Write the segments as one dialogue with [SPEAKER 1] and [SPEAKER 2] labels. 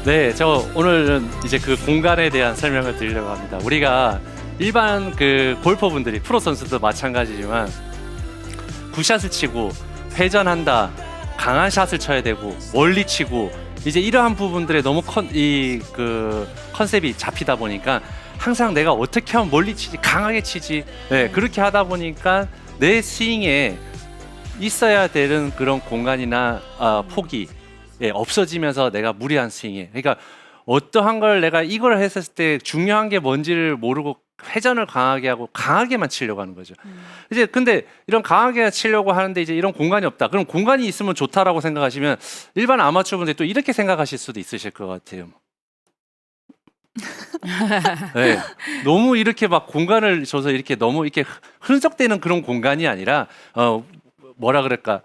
[SPEAKER 1] 네, 저 오늘은 이제 그 공간에 대한 설명을 드리려고 합니다. 우리가 일반 그 골퍼분들이 프로 선수도 마찬가지지만 굿샷을 치고 회전한다, 강한 샷을 쳐야 되고 멀리 치고 이제 이러한 부분들에 너무 컨셉이 잡히다 보니까 항상 내가 어떻게 하면 멀리 치지, 강하게 치지, 네, 그렇게 하다 보니까 내 스윙에 있어야 되는 그런 공간이나 폭이 없어지면서 내가 무리한 스윙에, 그러니까 어떠한 걸 내가 이걸 했을 때 중요한 게 뭔지를 모르고 회전을 강하게 하고 강하게만 치려고 하는 거죠. 이제 근데 이런 강하게 치려고 하는데 이제 이런 공간이 없다. 그럼 공간이 있으면 좋다라고 생각하시면 일반 아마추어분들이 또 이렇게 생각하실 수도 있으실 것 같아요. 네, 너무 이렇게 막 공간을 줘서 이렇게 너무 이렇게 흔적되는 그런 공간이 아니라 뭐라 그럴까,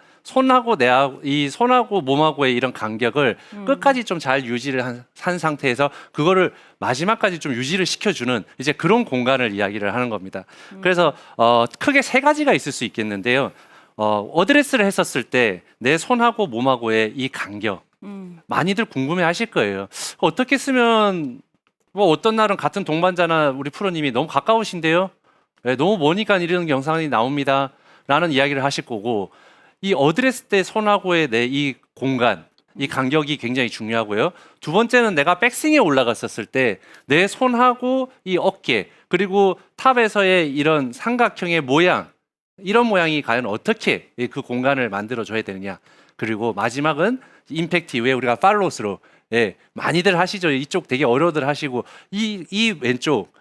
[SPEAKER 1] 이 손하고 몸하고의 이런 간격을 끝까지 좀 잘 유지를 한 상태에서 그거를 마지막까지 좀 유지를 시켜주는 이제 그런 공간을 이야기를 하는 겁니다. 그래서 크게 세 가지가 있을 수 있겠는데요. 어드레스를 했었을 때 내 손하고 몸하고의 이 간격, 많이들 궁금해하실 거예요. 어떻게 쓰면, 뭐 어떤 날은 같은 동반자나 우리 프로님이 너무 가까우신데요, 네, 너무 머니까 이런 영상이 나옵니다 라는 이야기를 하실 거고, 이 어드레스 때 손하고의 내 이 공간, 이 간격이 굉장히 중요하고요. 두 번째는 내가 백스윙에 올라갔었을 때 내 손하고 이 어깨, 그리고 탑에서의 이런 삼각형의 모양, 이런 모양이 과연 어떻게 그 공간을 만들어줘야 되느냐. 그리고 마지막은 임팩트 이후에 우리가 팔로스로, 많이들 하시죠. 이쪽 되게 어려워들 하시고, 이 왼쪽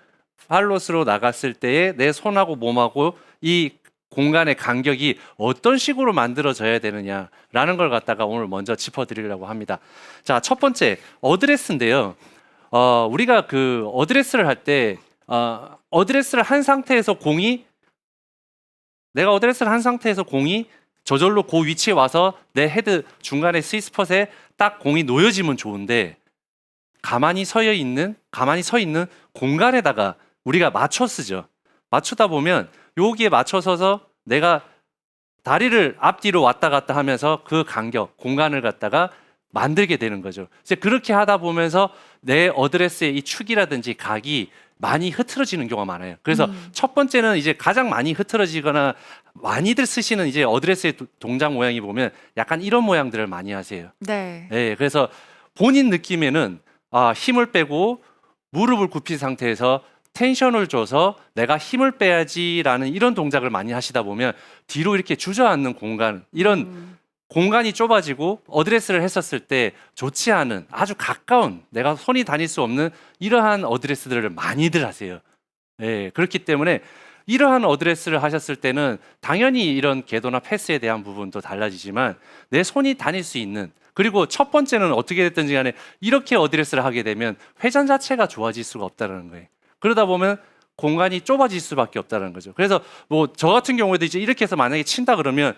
[SPEAKER 1] 팔로스로 나갔을 때에 내 손하고 몸하고 이 공간의 간격이 어떤 식으로 만들어져야 되느냐라는 걸 갖다가 오늘 먼저 짚어드리려고 합니다. 자, 첫 번째 어드레스인데요. 우리가 그 어드레스를 할 때 어드레스를 한 상태에서 내가 어드레스를 한 상태에서 공이 저절로 그 위치에 와서 내 헤드 중간에 스윗스폿에 딱 공이 놓여지면 좋은데, 가만히 서 있는 공간에다가 우리가 맞춰 쓰죠. 맞추다 보면 여기에 맞춰서서 내가 다리를 앞뒤로 왔다 갔다 하면서 그 간격, 공간을 갖다가 만들게 되는 거죠. 이제 그렇게 하다 보면서 내 어드레스의 이 축이라든지 각이 많이 흐트러지는 경우가 많아요. 그래서 첫 번째는 이제 가장 많이 흐트러지거나 많이들 쓰시는 이제 어드레스의 동작 모양이 보면 약간 이런 모양들을 많이 하세요.
[SPEAKER 2] 네.
[SPEAKER 1] 네, 그래서 본인 느낌에는 힘을 빼고 무릎을 굽힌 상태에서 텐션을 줘서 내가 힘을 빼야지라는 이런 동작을 많이 하시다 보면 뒤로 이렇게 주저앉는 공간, 이런 공간이 좁아지고 어드레스를 했었을 때 좋지 않은, 아주 가까운, 내가 손이 다닐 수 없는 이러한 어드레스들을 많이들 하세요. 네, 그렇기 때문에 이러한 어드레스를 하셨을 때는 당연히 이런 궤도나 패스에 대한 부분도 달라지지만 내 손이 다닐 수 있는, 그리고 첫 번째는 어떻게 됐든지 간에 이렇게 어드레스를 하게 되면 회전 자체가 좋아질 수가 없다는 거예요. 그러다 보면 공간이 좁아질 수밖에 없다는 거죠. 그래서 뭐 저 같은 경우에도 이제 이렇게 해서 만약에 친다 그러면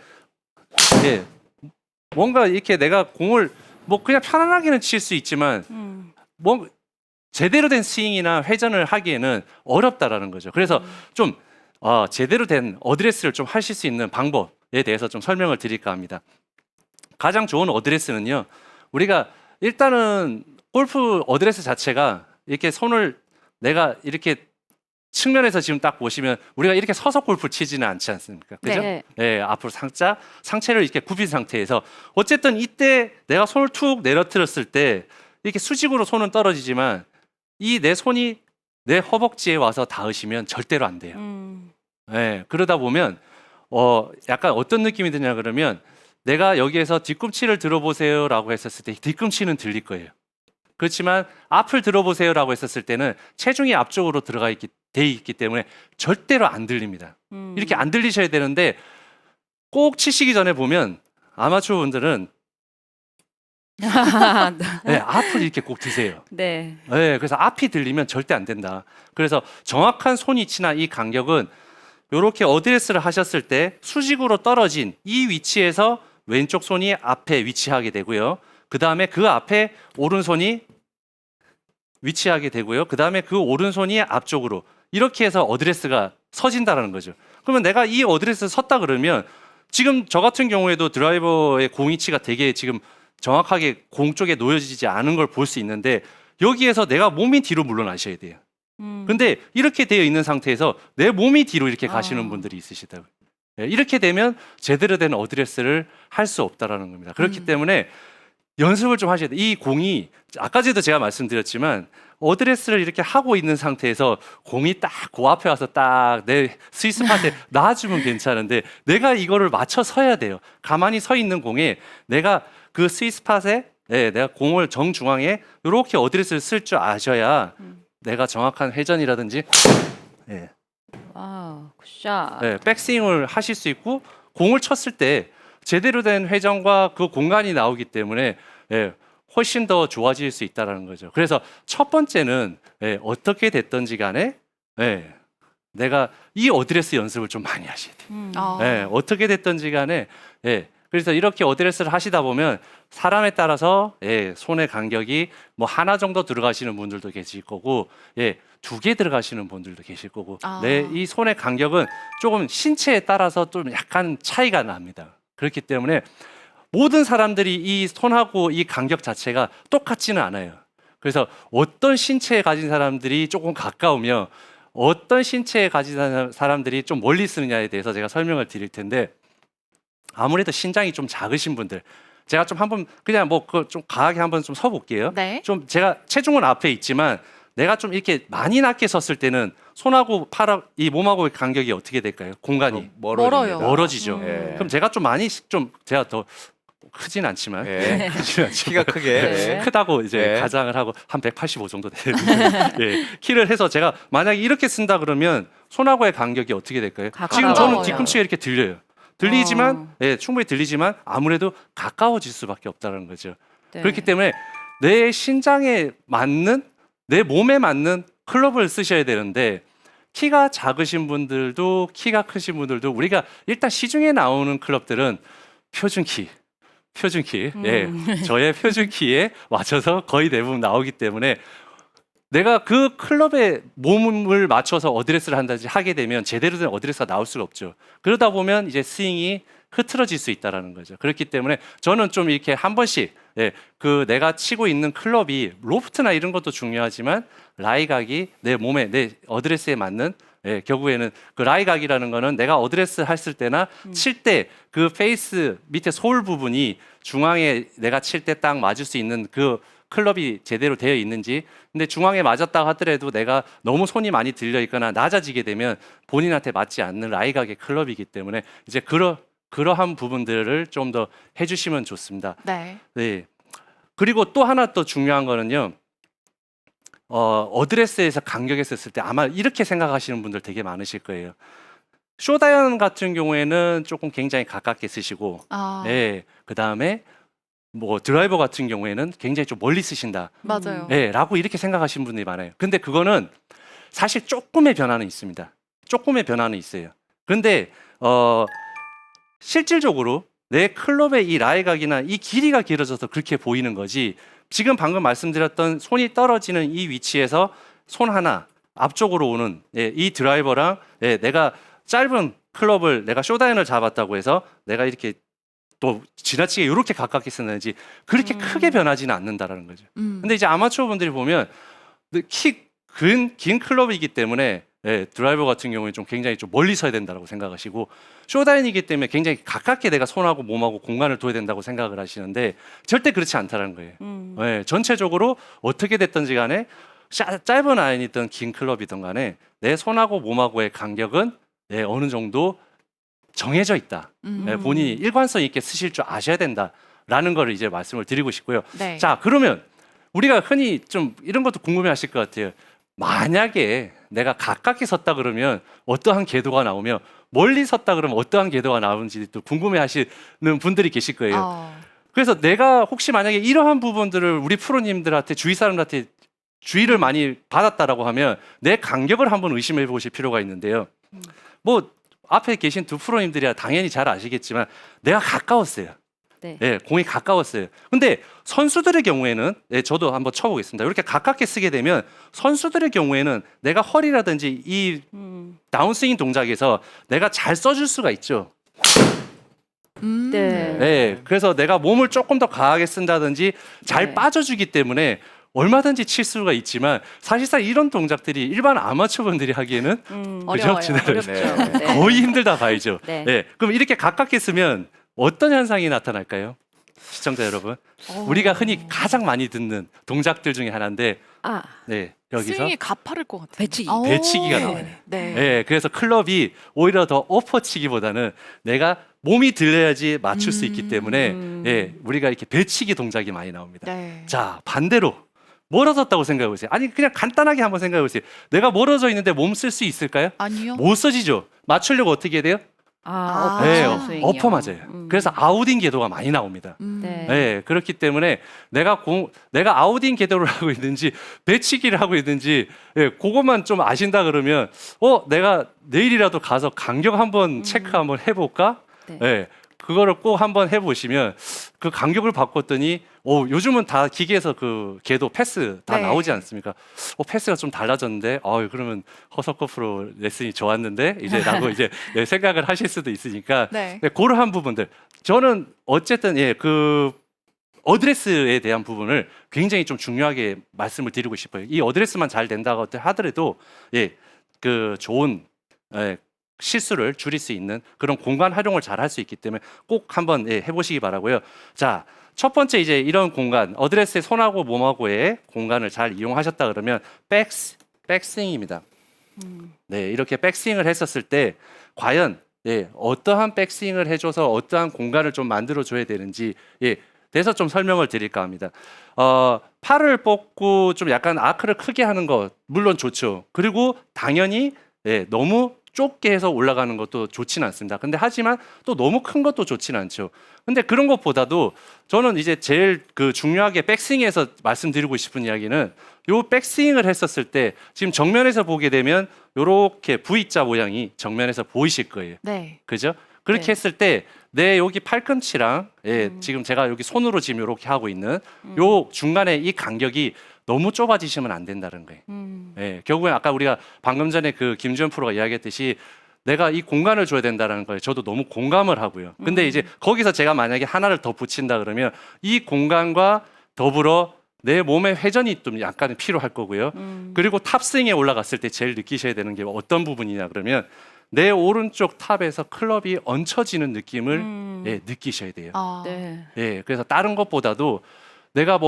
[SPEAKER 1] 뭔가 이렇게 내가 공을 뭐 그냥 편안하게는 칠 수 있지만 뭐 제대로 된 스윙이나 회전을 하기에는 어렵다라는 거죠. 그래서 좀 제대로 된 어드레스를 좀 하실 수 있는 방법에 대해서 좀 설명을 드릴까 합니다. 가장 좋은 어드레스는요, 우리가 일단은 골프 어드레스 자체가 이렇게 손을, 내가 이렇게 측면에서 지금 딱 보시면 우리가 이렇게 서서 골프 치지는 않지 않습니까? 그죠?
[SPEAKER 2] 네.
[SPEAKER 1] 네, 앞으로 상체를 이렇게 굽힌 상태에서 어쨌든 이때 내가 손을 툭 내려뜨렸을 때 이렇게 수직으로 손은 떨어지지만 이 내 손이 내 허벅지에 와서 닿으시면 절대로 안 돼요. 네, 그러다 보면 약간 어떤 느낌이 드냐 그러면, 내가 여기에서 뒤꿈치를 들어보세요라고 했었을 때 뒤꿈치는 들릴 거예요. 그렇지만 앞을 들어보세요라고 했었을 때는 체중이 앞쪽으로 돼 있기 때문에 절대로 안 들립니다. 이렇게 안 들리셔야 되는데, 꼭 치시기 전에 보면 아마추어 분들은 네, 앞을 이렇게 꼭 드세요.
[SPEAKER 2] 네.
[SPEAKER 1] 네, 그래서 앞이 들리면 절대 안 된다. 그래서 정확한 손 위치나 이 간격은 이렇게 어드레스를 하셨을 때 수직으로 떨어진 이 위치에서 왼쪽 손이 앞에 위치하게 되고요. 그 다음에 그 앞에 오른손이 위치하게 되고요. 그 다음에 그 오른손이 앞쪽으로, 이렇게 해서 어드레스가 서진다라는 거죠. 그러면 내가 이 어드레스 섰다 그러면 지금 저 같은 경우에도 드라이버의 공 위치가 되게 지금 정확하게 공 쪽에 놓여지지 않은 걸 볼 수 있는데 여기에서 내가 몸이 뒤로 물러나셔야 돼요. 근데 이렇게 되어 있는 상태에서 내 몸이 뒤로 이렇게 가시는 분들이 있으시다고요. 예, 이렇게 되면 제대로 된 어드레스를 할 수 없다라는 겁니다. 그렇기 때문에 연습을 좀 하셔야 돼요. 이 공이 아까 전에도 제가 말씀드렸지만 어드레스를 이렇게 하고 있는 상태에서 공이 딱 그 앞에 와서 딱 내 스위스팟에 놔주면 괜찮은데 내가 이거를 맞춰 서야 돼요. 가만히 서 있는 공에 내가 그 스위스팟에 내가 공을 정중앙에 이렇게 어드레스를 쓸 줄 아셔야 내가 정확한 회전이라든지
[SPEAKER 2] 와우, 굿샷.
[SPEAKER 1] 백스윙을 하실 수 있고 공을 쳤을 때 제대로 된 회전과 그 공간이 나오기 때문에 훨씬 더 좋아질 수 있다는 거죠. 그래서 첫 번째는 어떻게 됐든지 간에 내가 이 어드레스 연습을 좀 많이 하셔야 돼요. 어떻게 됐든지 간에 그래서 이렇게 어드레스를 하시다 보면 사람에 따라서 손의 간격이 뭐 하나 정도 들어가시는 분들도 계실 거고 2개 들어가시는 분들도 계실 거고 이 손의 간격은 조금 신체에 따라서 좀 약간 차이가 납니다. 그렇기 때문에 모든 사람들이 이 손하고 이 간격 자체가 똑같지는 않아요. 그래서 어떤 신체에 가진 사람들이 조금 가까우며 어떤 신체에 가진 사람들이 좀 멀리 쓰느냐에 대해서 제가 설명을 드릴 텐데 아무래도 신장이 좀 작으신 분들 제가 좀 한번 그냥 뭐 좀 강하게 한번 좀 서볼게요.
[SPEAKER 2] 네.
[SPEAKER 1] 좀 제가 체중은 앞에 있지만 내가 좀 이렇게 많이 낮게 섰을 때는 손하고 이 몸하고의 간격이 어떻게 될까요? 공간이
[SPEAKER 2] 멀어요.
[SPEAKER 1] 멀어지죠.
[SPEAKER 3] 예.
[SPEAKER 1] 그럼 제가 좀 많이 좀 제가 더 크진 않지만 크진 않지만
[SPEAKER 3] 키가 크게.
[SPEAKER 2] 네.
[SPEAKER 1] 크다고 이제
[SPEAKER 3] 네.
[SPEAKER 1] 가장을 하고 한 185 정도 되는 키를 해서 제가 만약에 이렇게 쓴다 그러면 손하고의 간격이 어떻게 될까요? 지금 저는
[SPEAKER 2] 가까워요.
[SPEAKER 1] 뒤꿈치가 이렇게 들려요. 들리지만 충분히 들리지만 아무래도 가까워질 수밖에 없다는 거죠.
[SPEAKER 2] 네.
[SPEAKER 1] 그렇기 때문에 내 신장에 맞는 내 몸에 맞는 클럽을 쓰셔야 되는데 키가 작으신 분들도 키가 크신 분들도 우리가 일단 시중에 나오는 클럽들은 표준키 저의 표준키에 맞춰서 거의 대부분 나오기 때문에 내가 그 클럽에 몸을 맞춰서 어드레스를 한다든지 하게 되면 제대로 된 어드레스가 나올 수가 없죠. 그러다 보면 이제 스윙이 흐트러질 수 있다는 거죠. 그렇기 때문에 저는 좀 이렇게 한 번씩 그 내가 치고 있는 클럽이 로프트나 이런 것도 중요하지만 라이각이 내 몸에 내 어드레스에 맞는 결국에는 그 라이각이라는 거는 내가 어드레스 했을 때나 칠 때 그 페이스 밑에 소울 부분이 중앙에 내가 칠 때 딱 맞을 수 있는 그 클럽이 제대로 되어 있는지. 근데 중앙에 맞았다 하더라도 내가 너무 손이 많이 들려 있거나 낮아지게 되면 본인한테 맞지 않는 라이각의 클럽이기 때문에 이제 그러한 부분들을 좀 더 해주시면 좋습니다.
[SPEAKER 2] 네.
[SPEAKER 1] 그리고 또 하나 또 중요한 거는요. 어드레스에서 간격에서 쓸 때 아마 이렇게 생각하시는 분들 되게 많으실 거예요. 쇼다이언 같은 경우에는 조금 굉장히 가깝게 쓰시고, 그 다음에 뭐 드라이버 같은 경우에는 굉장히 좀 멀리 쓰신다.
[SPEAKER 2] 맞아요.
[SPEAKER 1] 라고 이렇게 생각하시는 분들이 많아요. 근데 그거는 사실 조금의 변화는 있습니다. 조금의 변화는 있어요. 근데 실질적으로 내 클럽의 이 라이각이나 이 길이가 길어져서 그렇게 보이는 거지. 지금 방금 말씀드렸던 손이 떨어지는 이 위치에서 손 하나 앞쪽으로 오는 이 드라이버랑 내가 짧은 클럽을 내가 쇼다이언을 잡았다고 해서 내가 이렇게 또 지나치게 이렇게 가깝게 쓰는지 그렇게 크게 변하지는 않는다라는 거죠. 근데 이제 아마추어 분들이 보면 긴 클럽이기 때문에 드라이버 같은 경우에 좀 굉장히 좀 멀리 서야 된다고 생각하시고 쇼다인이기 때문에 굉장히 가깝게 내가 손하고 몸하고 공간을 둬야 된다고 생각을 하시는데 절대 그렇지 않다는 거예요. 전체적으로 어떻게 됐든지 간에 짧은 아이언이든 긴 클럽이든 간에 내 손하고 몸하고의 간격은 어느 정도 정해져 있다. 본인이 일관성 있게 쓰실 줄 아셔야 된다라는 걸 이제 말씀을 드리고 싶고요.
[SPEAKER 2] 네.
[SPEAKER 1] 자, 그러면 우리가 흔히 좀 이런 것도 궁금해하실 것 같아요. 만약에 내가 가깝게 섰다 그러면 어떠한 궤도가 나오며 멀리 섰다 그러면 어떠한 궤도가 나오는지 또 궁금해하시는 분들이 계실 거예요. 그래서 내가 혹시 만약에 이러한 부분들을 우리 프로님들한테 주위 사람들한테 주의를 많이 받았다라고 하면 내 간격을 한번 의심해 보실 필요가 있는데요. 뭐 앞에 계신 두 프로님들이야 당연히 잘 아시겠지만 내가 가까웠어요. 공이 가까웠어요. 근데 선수들의 경우에는 저도 한번 쳐보겠습니다. 이렇게 가깝게 쓰게 되면 선수들의 경우에는 내가 허리라든지 이 다운스윙 동작에서 내가 잘 써줄 수가 있죠.
[SPEAKER 2] 네.
[SPEAKER 1] 네, 그래서 내가 몸을 조금 더 강하게 쓴다든지 잘
[SPEAKER 2] 네.
[SPEAKER 1] 빠져주기 때문에 얼마든지 칠 수가 있지만 사실상 이런 동작들이 일반 아마추어분들이 하기에는 그죠?
[SPEAKER 3] 어려워요.
[SPEAKER 1] 지나가죠.
[SPEAKER 2] 어렵죠. 네.
[SPEAKER 1] 거의 힘들다 봐야죠.
[SPEAKER 2] 네.
[SPEAKER 1] 네. 그럼 이렇게 가깝게 쓰면 어떤 현상이 나타날까요? 시청자 여러분, 우리가 흔히 가장 많이 듣는 동작들 중에 하나인데,
[SPEAKER 2] 아,
[SPEAKER 1] 네, 여기서
[SPEAKER 3] 스윙이 가파를 것 같아요.
[SPEAKER 2] 배치기.
[SPEAKER 1] 배치기가
[SPEAKER 3] 네.
[SPEAKER 1] 나와요.
[SPEAKER 3] 네.
[SPEAKER 1] 네, 그래서 클럽이 오히려 더 엎어치기보다는 내가 몸이 들려야지 맞출 수 있기 때문에 예, 우리가 이렇게 배치기 동작이 많이 나옵니다.
[SPEAKER 3] 네.
[SPEAKER 1] 자, 반대로 멀어졌다고 생각해 보세요. 아니 그냥 간단하게 한번 생각해 보세요. 내가 멀어져 있는데 몸 쓸 수 있을까요?
[SPEAKER 3] 아니요.
[SPEAKER 1] 못 써지죠. 맞추려고 어떻게 해야 돼요?
[SPEAKER 2] 아,
[SPEAKER 1] 네,
[SPEAKER 2] 엎어 스윙이요.
[SPEAKER 1] 엎어 맞아요. 그래서 아웃인 궤도가 많이 나옵니다.
[SPEAKER 2] 네.
[SPEAKER 1] 네, 그렇기 때문에 내가 아웃인 궤도를 하고 있는지 배치기를 하고 있는지 예, 그것만 좀 아신다 그러면 내가 내일이라도 가서 간격 한번 체크 한번 해볼까?
[SPEAKER 2] 네.
[SPEAKER 1] 예, 그거를 꼭 한번 해보시면 그 간격을 바꿨더니 요즘은 다 기계에서 그 궤도 패스 다
[SPEAKER 3] 네.
[SPEAKER 1] 나오지 않습니까? 패스가 좀 달라졌는데 그러면 허석거 프로 레슨이 좋았는데 이제라고 이제 예, 생각을 하실 수도 있으니까
[SPEAKER 3] 네.
[SPEAKER 1] 네, 그러한 부분들 저는 어쨌든 그 어드레스에 대한 부분을 굉장히 좀 중요하게 말씀을 드리고 싶어요. 이 어드레스만 잘 된다고 하더라도 그 좋은 실수를 줄일 수 있는 그런 공간 활용을 잘 할 수 있기 때문에 꼭 한번 해보시기 바라고요. 자, 첫 번째 이제 이런 공간, 어드레스의 손하고 몸하고의 공간을 잘 이용하셨다 그러면 백스윙입니다. 네, 이렇게 백스윙을 했었을 때 과연 어떠한 백스윙을 해줘서 어떠한 공간을 좀 만들어줘야 되는지 대해서 좀 설명을 드릴까 합니다. 팔을 뻗고 좀 약간 아크를 크게 하는 것 물론 좋죠. 그리고 당연히 너무 좁게 해서 올라가는 것도 좋지는 않습니다. 근데 하지만 또 너무 큰 것도 좋지는 않죠. 근데 그런 것보다도 저는 이제 제일 그 중요하게 백스윙에서 말씀드리고 싶은 이야기는 요 백스윙을 했었을 때 지금 정면에서 보게 되면 요렇게 V자 모양이 정면에서 보이실 거예요.
[SPEAKER 3] 네.
[SPEAKER 1] 그죠? 그렇게
[SPEAKER 3] 네.
[SPEAKER 1] 했을 때 내 여기 팔꿈치랑 지금 제가 여기 손으로 지금 이렇게 하고 있는 요 중간에 이 간격이 너무 좁아지시면 안 된다는 거예요. 결국엔 아까 우리가 방금 전에 그 김주현 프로가 이야기했듯이 내가 이 공간을 줘야 된다는 거예요. 저도 너무 공감을 하고요. 근데 이제 거기서 제가 만약에 하나를 더 붙인다 그러면 이 공간과 더불어 내 몸의 회전이 좀 약간 필요할 거고요. 그리고 탑스윙에 올라갔을 때 제일 느끼셔야 되는 게 어떤 부분이냐 그러면 내 오른쪽 탑에서 클럽이 얹혀지는 느낌을 느끼셔야 돼요.
[SPEAKER 3] 아.
[SPEAKER 2] 네.
[SPEAKER 1] 그래서 다른 것보다도 내가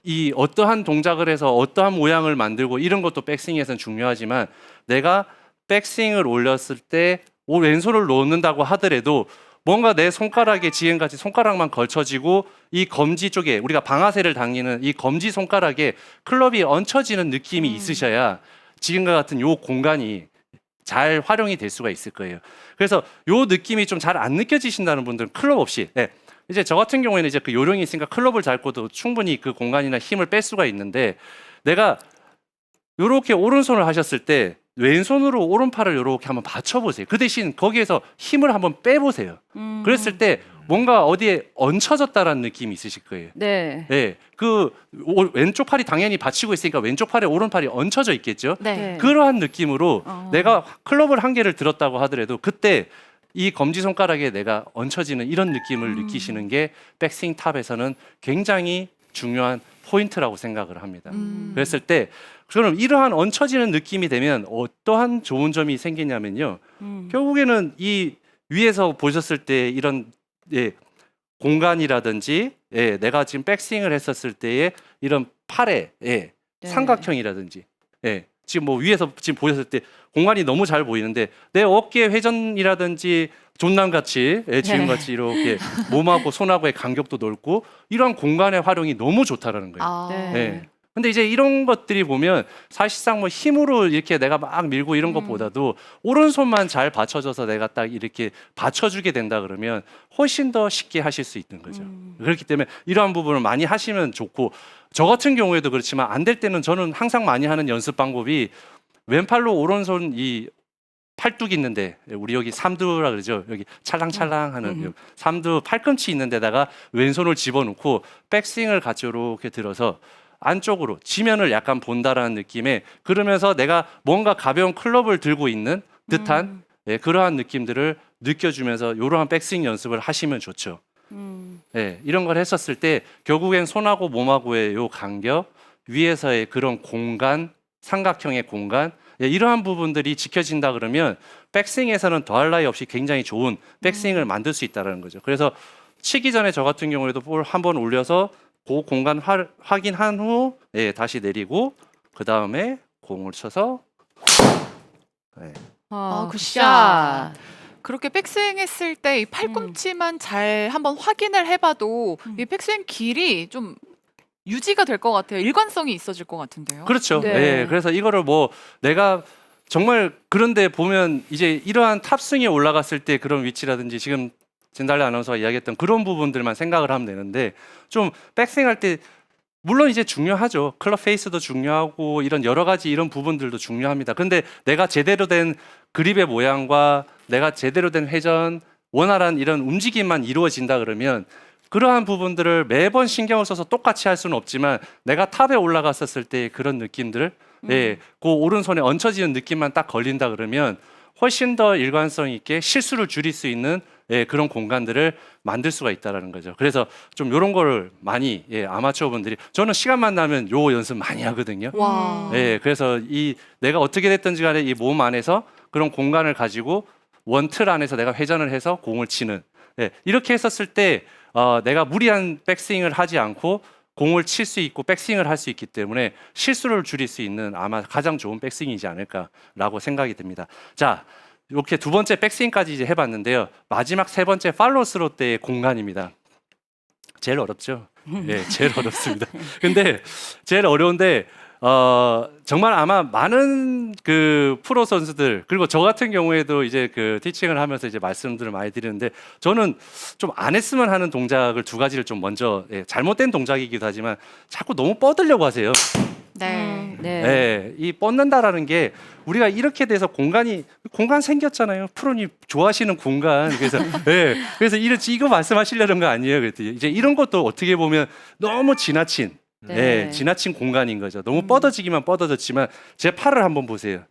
[SPEAKER 1] 이 어떠한 동작을 해서 어떠한 모양을 만들고 이런 것도 백스윙에서는 중요하지만 내가 백스윙을 올렸을 때 왼손을 놓는다고 하더라도 뭔가 내 손가락에 지금같이 손가락만 걸쳐지고 이 검지 쪽에 우리가 방아쇠를 당기는 이 검지 손가락에 클럽이 얹혀지는 느낌이 있으셔야 지금과 같은 요 공간이 잘 활용이 될 수가 있을 거예요. 그래서 요 느낌이 좀 잘 안 느껴지신다는 분들은 클럽 없이 이제 저 같은 경우에는 이제 그 요령이 있으니까 클럽을 잡고도 충분히 그 공간이나 힘을 뺄 수가 있는데 내가 요렇게 오른손을 하셨을 때 왼손으로 오른팔을 요렇게 한번 받쳐보세요. 그 대신 거기에서 힘을 한번 빼보세요. 그랬을 때 뭔가 어디에 얹혀졌다라는 느낌이 있으실 거예요.
[SPEAKER 2] 네.
[SPEAKER 1] 그 왼쪽 팔이 당연히 받치고 있으니까 왼쪽 팔에 오른팔이 얹혀져 있겠죠.
[SPEAKER 3] 네.
[SPEAKER 1] 그러한 느낌으로 내가 클럽을 한 개를 들었다고 하더라도 그때 이 검지 손가락에 내가 얹혀지는 이런 느낌을 느끼시는 게 백스윙 탑에서는 굉장히 중요한 포인트라고 생각을 합니다. 그랬을 때 그럼 이러한 얹혀지는 느낌이 되면 어떠한 좋은 점이 생기냐면요. 결국에는 이 위에서 보셨을 때 이런 공간이라든지 내가 지금 백스윙을 했었을 때의 이런 팔의 삼각형이라든지 지금 위에서 지금 보셨을 때 공간이 너무 잘 보이는데 내 어깨 회전이라든지 존남같이 지금같이 이렇게 몸하고 손하고의 간격도 넓고 이러한 공간의 활용이 너무 좋다라는 거예요.
[SPEAKER 3] 아.
[SPEAKER 2] 네.
[SPEAKER 1] 근데 이제 이런 것들이 보면 사실상 힘으로 이렇게 내가 막 밀고 이런 것보다도 오른손만 잘 받쳐줘서 내가 딱 이렇게 받쳐주게 된다 그러면 훨씬 더 쉽게 하실 수 있는 거죠. 그렇기 때문에 이러한 부분을 많이 하시면 좋고 저 같은 경우에도 그렇지만 안 될 때는 저는 항상 많이 하는 연습 방법이 왼팔로 오른손 이 팔뚝 있는데 우리 여기 삼두라 그러죠. 여기 찰랑찰랑 하는 삼두 팔꿈치 있는 데다가 왼손을 집어넣고 백스윙을 같이 이렇게 들어서 안쪽으로 지면을 약간 본다라는 느낌에 그러면서 내가 뭔가 가벼운 클럽을 들고 있는 듯한 그러한 느낌들을 느껴주면서 이러한 백스윙 연습을 하시면 좋죠.
[SPEAKER 2] 음.
[SPEAKER 1] 네, 이런 걸 했었을 때 결국엔 손하고 몸하고의 요 간격, 위에서의 그런 공간, 삼각형의 공간, 이러한 부분들이 지켜진다 그러면 백스윙에서는 더할 나위 없이 굉장히 좋은 백스윙을 만들 수 있다는 거죠. 그래서 치기 전에 저 같은 경우에도 볼 한번 올려서 그 공간 확인한 후 다시 내리고 그 다음에 공을 쳐서
[SPEAKER 3] 굿샷. 그렇게 백스윙 했을 때 이 팔꿈치만 잘 한번 확인을 해봐도 이 백스윙 길이 좀 유지가 될 것 같아요. 일관성이 있어질 것 같은데요.
[SPEAKER 1] 그렇죠.
[SPEAKER 2] 네.
[SPEAKER 1] 네. 그래서 이거를 뭐 내가 정말 그런데 보면 이제 이러한 탑승에 올라갔을 때 그런 위치라든지 지금 진달래 아나운서가 이야기했던 그런 부분들만 생각을 하면 되는데 좀 백스윙 할 때 물론 이제 중요하죠. 클럽 페이스도 중요하고 이런 여러 가지 이런 부분들도 중요합니다. 근데 내가 제대로 된 그립의 모양과 내가 제대로 된 회전, 원활한 이런 움직임만 이루어진다 그러면 그러한 부분들을 매번 신경을 써서 똑같이 할 수는 없지만 내가 탑에 올라갔었을 때 그런 느낌들, 그 오른손에 얹혀지는 느낌만 딱 걸린다 그러면 훨씬 더 일관성 있게 실수를 줄일 수 있는 그런 공간들을 만들 수가 있다라는 거죠. 그래서 좀 이런 거를 많이 아마추어 분들이 저는 시간만 나면 요 연습 많이 하거든요.
[SPEAKER 3] 와.
[SPEAKER 1] 그래서 이 내가 어떻게 됐든지 간에 이 몸 안에서 그런 공간을 가지고 원틀 안에서 내가 회전을 해서 공을 치는 이렇게 했었을 때 내가 무리한 백스윙을 하지 않고 공을 칠 수 있고 백스윙을 할 수 있기 때문에 실수를 줄일 수 있는 아마 가장 좋은 백스윙이지 않을까라고 생각이 듭니다. 자, 이렇게 두 번째 백스윙까지 이제 해봤는데요. 마지막 세 번째 팔로우 스로 때의 공간입니다. 제일 어렵죠. 제일 어렵습니다. 근데 제일 어려운데 정말 아마 많은 그 프로 선수들 그리고 저 같은 경우에도 이제 그 티칭을 하면서 이제 말씀들을 많이 드리는데 저는 좀 안 했으면 하는 동작을 두 가지를 좀 먼저 잘못된 동작이기도 하지만 자꾸 너무 뻗으려고 하세요.
[SPEAKER 3] 네.
[SPEAKER 2] 네.
[SPEAKER 1] 이 뻗는다라는 게 우리가 이렇게 돼서 공간 생겼잖아요. 프로님 좋아하시는 공간. 그래서 그래서 이거 말씀하시려는 거 아니에요. 그랬더니 이제 이런 것도 어떻게 보면 너무 지나친 지나친 공간인 거죠. 너무 뻗어지기만 뻗어졌지만 제 팔을 한번 보세요.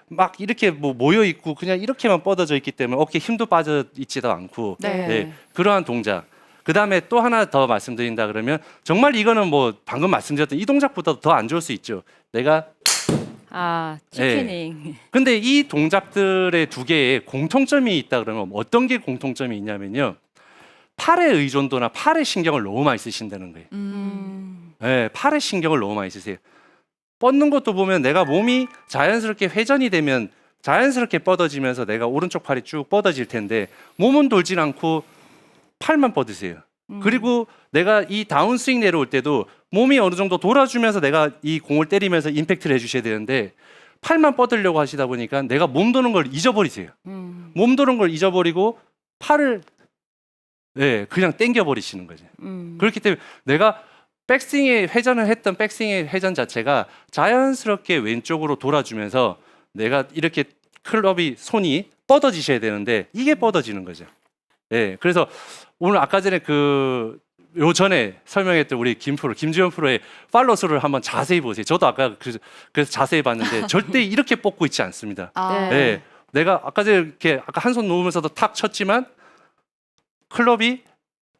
[SPEAKER 1] 막 이렇게 뭐 모여 있고 그냥 이렇게만 뻗어져 있기 때문에 어깨 힘도 빠져 있지도 않고
[SPEAKER 3] 네.
[SPEAKER 1] 그러한 동작. 그 다음에 또 하나 더 말씀드린다 그러면 정말 이거는 뭐 방금 말씀드렸던 이 동작보다 더 안 좋을 수 있죠. 내가
[SPEAKER 2] 치킨닝.
[SPEAKER 1] 근데 이 동작들의 두 개의 공통점이 있다 그러면 어떤 게 공통점이 있냐면요. 팔의 의존도나 팔의 신경을 너무 많이 쓰신다는 거예요. 팔의 신경을 너무 많이 쓰세요. 뻗는 것도 보면 내가 몸이 자연스럽게 회전이 되면 자연스럽게 뻗어지면서 내가 오른쪽 팔이 쭉 뻗어질 텐데 몸은 돌진 않고 팔만 뻗으세요. 그리고 내가 이 다운스윙 내려올 때도 몸이 어느 정도 돌아주면서 내가 이 공을 때리면서 임팩트를 해주셔야 되는데 팔만 뻗으려고 하시다 보니까 내가 몸 도는 걸 잊어버리세요. 몸 도는 걸 잊어버리고 팔을 그냥 당겨버리시는 거죠. 그렇기 때문에 내가 백스윙에 회전을 했던 백스윙의 회전 자체가 자연스럽게 왼쪽으로 돌아주면서 내가 이렇게 손이 뻗어지셔야 되는데 이게 뻗어지는 거죠. 그래서 오늘 아까 전에 요 전에 설명했던 우리 김주현 프로의 팔로스를 한번 자세히 보세요. 저도 아까 그래서 자세히 봤는데 절대 이렇게 뻗고 있지 않습니다.
[SPEAKER 2] 네.
[SPEAKER 1] 내가 아까 전에 이렇게 아까 한 손 놓으면서도 탁 쳤지만 클럽이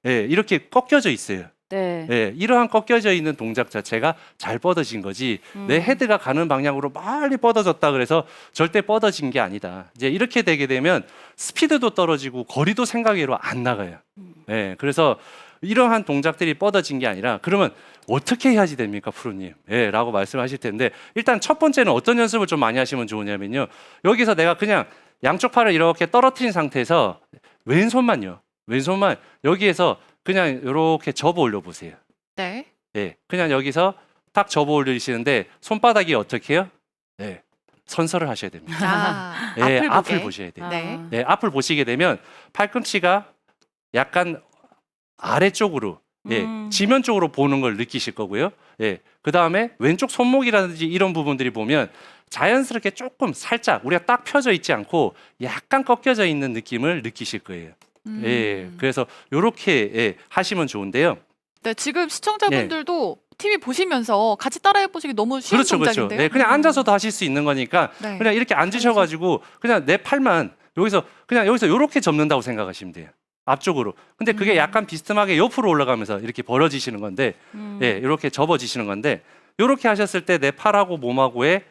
[SPEAKER 1] 이렇게 꺾여져 있어요. 이러한 꺾여져 있는 동작 자체가 잘 뻗어진 거지 내 헤드가 가는 방향으로 빨리 뻗어졌다 그래서 절대 뻗어진 게 아니다. 이제 이렇게 되게 되면 스피드도 떨어지고 거리도 생각외로 안 나가요. 그래서 이러한 동작들이 뻗어진 게 아니라 그러면 어떻게 해야지 됩니까, 프로님? 라고 말씀하실 텐데 일단 첫 번째는 어떤 연습을 좀 많이 하시면 좋으냐면요. 여기서 내가 그냥 양쪽 팔을 이렇게 떨어뜨린 상태에서 왼손만 여기에서 그냥 이렇게 접어 올려 보세요.
[SPEAKER 3] 네.
[SPEAKER 1] 그냥 여기서 딱 접어 올리시는데 손바닥이 어떻게 해요? 선서를 하셔야 됩니다. 앞을 보셔야 돼요.
[SPEAKER 3] 네.
[SPEAKER 1] 앞을 보시게 되면 팔꿈치가 약간 아래쪽으로 지면 쪽으로 보는 걸 느끼실 거고요. 그 다음에 왼쪽 손목이라든지 이런 부분들이 보면 자연스럽게 조금 살짝 우리가 딱 펴져 있지 않고 약간 꺾여져 있는 느낌을 느끼실 거예요. 그래서 이렇게 하시면 좋은데요.
[SPEAKER 3] 네, 지금 시청자분들도 TV 보시면서 같이 따라해 보시기 너무 쉬운
[SPEAKER 1] 그렇죠.
[SPEAKER 3] 동작인데요.
[SPEAKER 1] 그냥 앉아서도 하실 수 있는 거니까
[SPEAKER 3] 네.
[SPEAKER 1] 그냥 이렇게 앉으셔가지고 그냥 내 팔만 여기서 이렇게 접는다고 생각하시면 돼요. 앞쪽으로. 근데 그게 약간 비스듬하게 옆으로 올라가면서 이렇게 벌어지시는 건데, 예, 이렇게 접어지시는 건데, 이렇게 하셨을 때 내 팔하고 몸하고의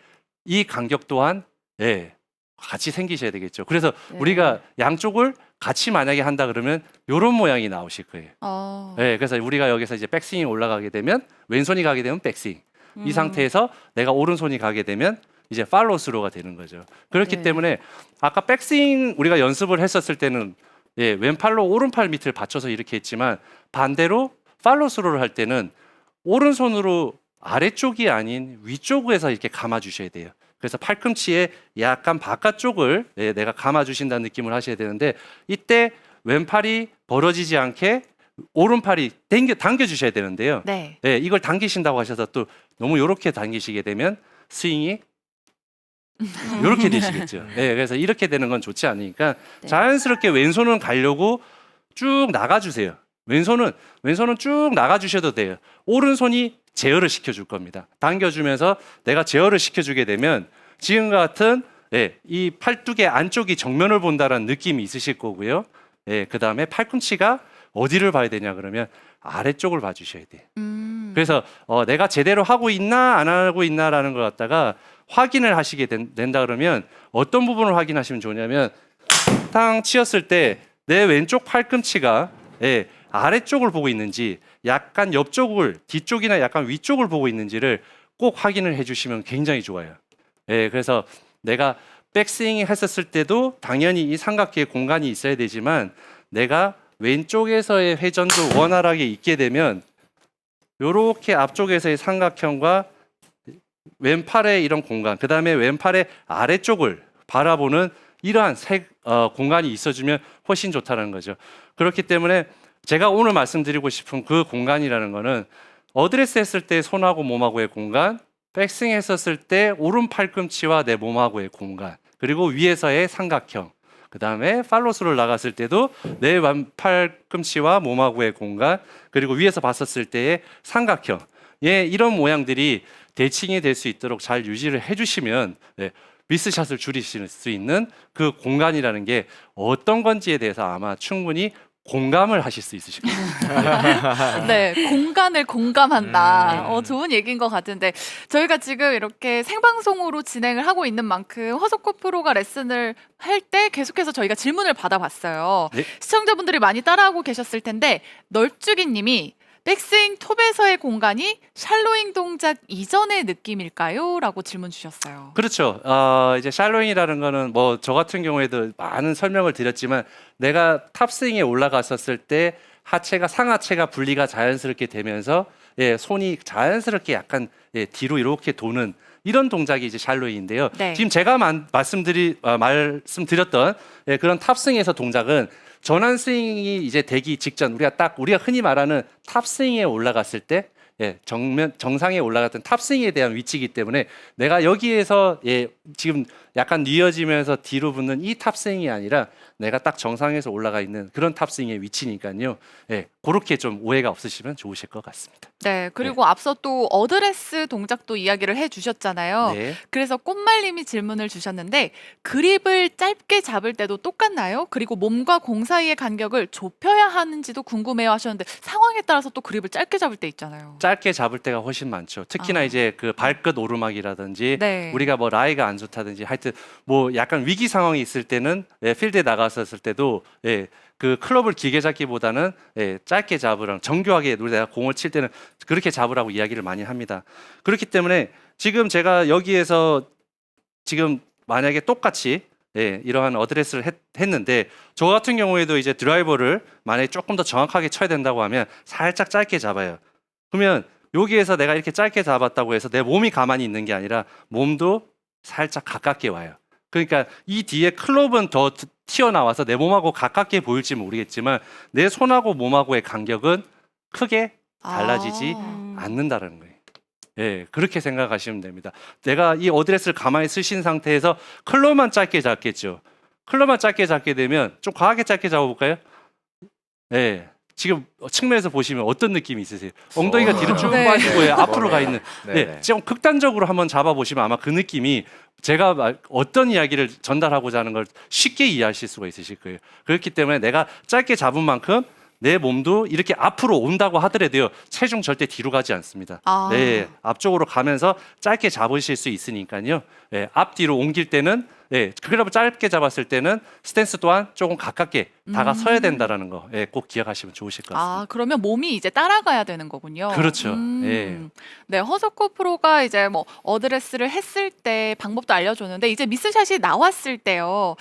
[SPEAKER 1] 이 간격 또한 예, 같이 생기셔야 되겠죠. 그래서
[SPEAKER 2] 네.
[SPEAKER 1] 우리가 양쪽을 같이 만약에 한다 그러면 이런 모양이 나오실 거예요.
[SPEAKER 3] 어.
[SPEAKER 1] 예, 그래서 우리가 여기서 이제 백스윙이 올라가게 되면 왼손이 가게 되면 백스윙. 이 상태에서 내가 오른손이 가게 되면 이제 팔로스로가 되는 거죠. 그렇기
[SPEAKER 2] 네.
[SPEAKER 1] 때문에 아까 백스윙 우리가 연습을 했었을 때는 예, 왼팔로 오른팔 밑을 받쳐서 이렇게 했지만 반대로 팔로스로를 할 때는 오른손으로 아래쪽이 아닌 위쪽에서 이렇게 감아 주셔야 돼요. 그래서 팔꿈치에 약간 바깥쪽을 예, 내가 감아 주신다는 느낌을 하셔야 되는데 이때 왼팔이 벌어지지 않게 오른팔이 당겨 주셔야 되는데요.
[SPEAKER 3] 네.
[SPEAKER 1] 예, 이걸 당기신다고 하셔서 또 너무 이렇게 당기시게 되면 스윙이 이렇게 되시겠죠. 예, 그래서 이렇게 되는 건 좋지 않으니까
[SPEAKER 2] 네.
[SPEAKER 1] 자연스럽게 왼손은 가려고 쭉 나가주세요. 왼손은 쭉 나가주셔도 돼요. 오른손이 제어를 시켜줄 겁니다. 당겨주면서 내가 제어를 시켜주게 되면 지금과 같은 예, 이 팔뚝의 안쪽이 정면을 본다라는 느낌이 있으실 거고요. 예, 그 다음에 팔꿈치가 어디를 봐야 되냐 그러면 아래쪽을 봐주셔야 돼요. 그래서 내가 제대로 하고 있나 안 하고 있나라는 걸 갖다가 확인을 하시게 된다 그러면 어떤 부분을 확인하시면 좋냐면 탕 치었을 때 내 왼쪽 팔꿈치가 예, 아래쪽을 보고 있는지 약간 옆쪽을 뒤쪽이나 약간 위쪽을 보고 있는지를 꼭 확인을 해주시면 굉장히 좋아요. 예, 그래서 내가 백스윙 했었을 때도 당연히 이 삼각기의 공간이 있어야 되지만 내가 왼쪽에서의 회전도 원활하게 있게 되면 이렇게 앞쪽에서의 삼각형과 왼팔의 이런 공간, 그 다음에 왼팔의 아래쪽을 바라보는 이러한 공간이 있어주면 훨씬 좋다는 거죠. 그렇기 때문에 제가 오늘 말씀드리고 싶은 그 공간이라는 거는 어드레스 했을 때 손하고 몸하고의 공간, 백스윙 했었을 때 오른 팔꿈치와 내 몸하고의 공간, 그리고 위에서의 삼각형, 그 다음에 팔로스를 나갔을 때도 내 팔꿈치와 몸하고의 공간, 그리고 위에서 봤었을 때의 삼각형, 예, 이런 모양들이 대칭이 될 수 있도록 잘 유지를 해주시면 네, 미스샷을 줄이실 수 있는 그 공간이라는 게 어떤 건지에 대해서 아마 충분히 공감을 하실 수 있으실 거예요.
[SPEAKER 3] 네, 공간을 공감한다.
[SPEAKER 2] 음.
[SPEAKER 3] 좋은 얘기인 것 같은데 저희가 지금 이렇게 생방송으로 진행을 하고 있는 만큼 허석호 프로가 레슨을 할 때 계속해서 저희가 질문을 받아봤어요.
[SPEAKER 1] 네.
[SPEAKER 3] 시청자분들이 많이 따라하고 계셨을 텐데 널쭉이님이 백스윙 톱에서의 공간이 샬로잉 동작 이전의 느낌일까요? 라고 질문 주셨어요.
[SPEAKER 1] 그렇죠. 이제 샬로잉이라는 거는 뭐 저 같은 경우에도 많은 설명을 드렸지만 내가 탑스윙에 올라갔었을 때 하체가 상하체가 분리가 자연스럽게 되면서 예, 손이 자연스럽게 약간 예, 뒤로 이렇게 도는 이런 동작이 이제 샬로잉인데요.
[SPEAKER 3] 네.
[SPEAKER 1] 지금 제가 말씀드렸던 예, 그런 탑스윙에서 동작은 전환 스윙이 이제 되기 직전 우리가 흔히 말하는 탑스윙에 올라갔을 때 예, 정상에 올라갔던 탑스윙에 대한 위치이기 때문에 내가 여기에서 예, 지금 약간 뉘어지면서 뒤로 붙는 이 탑스윙이 아니라 내가 딱 정상에서 올라가 있는 그런 탑스윙의 위치니까요. 예, 그렇게 좀 오해가 없으시면 좋으실 것 같습니다.
[SPEAKER 3] 네, 그리고 앞서 또 어드레스 동작도 이야기를 해주셨잖아요.
[SPEAKER 1] 네.
[SPEAKER 3] 그래서 꽃말님이 질문을 주셨는데 그립을 짧게 잡을 때도 똑같나요? 그리고 몸과 공 사이의 간격을 좁혀야 하는지도 궁금해요 하셨는데 상황에 따라서 또 그립을 짧게 잡을 때 있잖아요.
[SPEAKER 1] 짧게 잡을 때가 훨씬 많죠. 특히나
[SPEAKER 3] 아.
[SPEAKER 1] 이제 그 발끝 오르막이라든지
[SPEAKER 3] 네.
[SPEAKER 1] 우리가 뭐 라이가 안 좋다든지 하여튼 뭐 약간 위기 상황이 있을 때는 예, 필드에 나갔었을 때도 예, 그 클럽을 길게 잡기보다는 예, 짧게 잡으라고 정교하게 내가 공을 칠 때는 그렇게 잡으라고 이야기를 많이 합니다. 그렇기 때문에 지금 제가 여기에서 지금 만약에 똑같이 예, 이러한 어드레스를 했는데 저 같은 경우에도 이제 드라이버를 만약에 조금 더 정확하게 쳐야 된다고 하면 살짝 짧게 잡아요. 그러면 여기에서 내가 이렇게 짧게 잡았다고 해서 내 몸이 가만히 있는 게 아니라 몸도 살짝 가깝게 와요. 그러니까 이 뒤에 클럽은 더 튀어나와서 내 몸하고 가깝게 보일지 모르겠지만 내 손하고 몸하고의 간격은 크게 달라지지
[SPEAKER 3] 아.
[SPEAKER 1] 않는다는 거예요. 예, 그렇게 생각하시면 됩니다. 내가 이 어드레스를 가만히 쓰신 상태에서 클럽만 짧게 잡겠죠. 클럽만 짧게 잡게 되면 좀 과하게 짧게 잡아볼까요? 예, 지금 측면에서 보시면 어떤 느낌이 있으세요? 엉덩이가 뒤로 쭉
[SPEAKER 3] 네.
[SPEAKER 1] 빠지고 예, 앞으로 가 있는.
[SPEAKER 2] 네.
[SPEAKER 1] 네, 좀 극단적으로 한번 잡아보시면 아마 그 느낌이 제가 어떤 이야기를 전달하고자 하는 걸 쉽게 이해하실 수가 있으실 거예요. 그렇기 때문에 내가 짧게 잡은 만큼 내 몸도 이렇게 앞으로 온다고 하더라도요, 체중 절대 뒤로 가지 않습니다.
[SPEAKER 3] 아.
[SPEAKER 1] 네, 앞쪽으로 가면서 짧게 잡으실 수 있으니까요. 네, 앞뒤로 옮길 때는 네, 그래도 짧게 잡았을 때는 스탠스 또한 조금 가깝게 다가서야 된다라는 거, 예, 꼭 기억하시면 좋으실 것 같습니다.
[SPEAKER 3] 아, 그러면 몸이 이제 따라가야 되는 거군요.
[SPEAKER 1] 그렇죠. 예.
[SPEAKER 3] 네, 허석호 프로가 이제 뭐 어드레스를 했을 때 방법도 알려줬는데 이제 미스샷이 나왔을 때요.